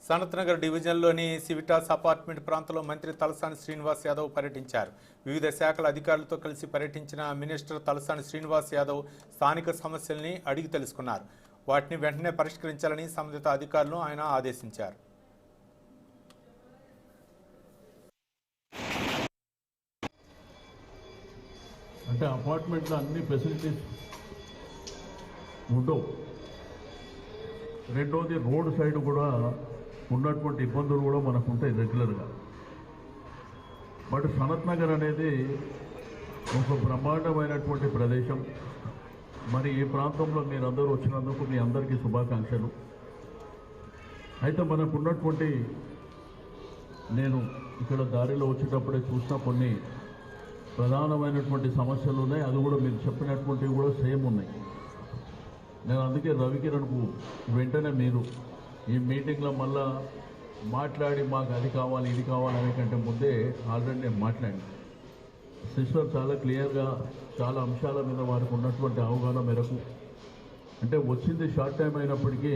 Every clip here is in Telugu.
సనత్ నగర్ డివిజన్లోని సివిటాస్ అపార్ట్మెంట్ ప్రాంతంలో మంత్రి తలసాని శ్రీనివాస్ యాదవ్ పర్యటించారు. వివిధ శాఖల అధికారులతో కలిసి పర్యటించిన మినిస్టర్ తలసాని శ్రీనివాస్ యాదవ్ స్థానిక సమస్యల్ని అడిగి తెలుసుకున్నారు. వాటిని వెంటనే పరిష్కరించాలని సంబంధిత అధికారులను ఆయన ఆదేశించారు. అంటే అపార్ట్మెంట్లో అన్ని ఫెసిలిటీస్ ఉండవు. రెండోది రోడ్ సైడ్ కూడా ఉన్నటువంటి ఇబ్బందులు కూడా మనకు ఉంటాయి రెగ్యులర్గా. బట్ సనత్ నగర్ అనేది ఒక బ్రహ్మాండమైనటువంటి ప్రదేశం. మరి ఈ ప్రాంతంలో మీరందరూ వచ్చినందుకు మీ అందరికీ శుభాకాంక్షలు. అయితే మనకు ఉన్నటువంటి నేను ఇక్కడ దారిలో వచ్చేటప్పుడే చూసిన కొన్ని ప్రధానమైనటువంటి సమస్యలు ఉన్నాయి. అది కూడా మీరు చెప్పినటువంటివి కూడా సేమ్ ఉన్నాయి. నేను అందుకే రవికిరణ్కు వెంటనే మీరు ఈ మీటింగ్లో మళ్ళా మాట్లాడి మాకు అది కావాలి ఇది కావాలి అనే కంటే ముందే ఆల్రెడీ నేను మాట్లాడి సిస్టర్ చాలా క్లియర్గా చాలా అంశాల మీద వారికి ఉన్నటువంటి అవగాహన మేరకు, అంటే వచ్చింది షార్ట్ టైం అయినప్పటికీ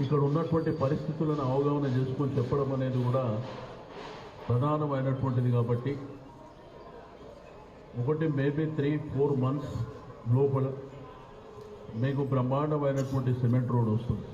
ఇక్కడ ఉన్నటువంటి పరిస్థితులను అవగాహన చేసుకొని చెప్పడం అనేది కూడా ప్రధానమైనటువంటిది. కాబట్టి ఒకటి మేబీ 3-4 months లోపల మీకు బ్రహ్మాండమైనటువంటి సిమెంట్ రోడ్ వస్తుంది.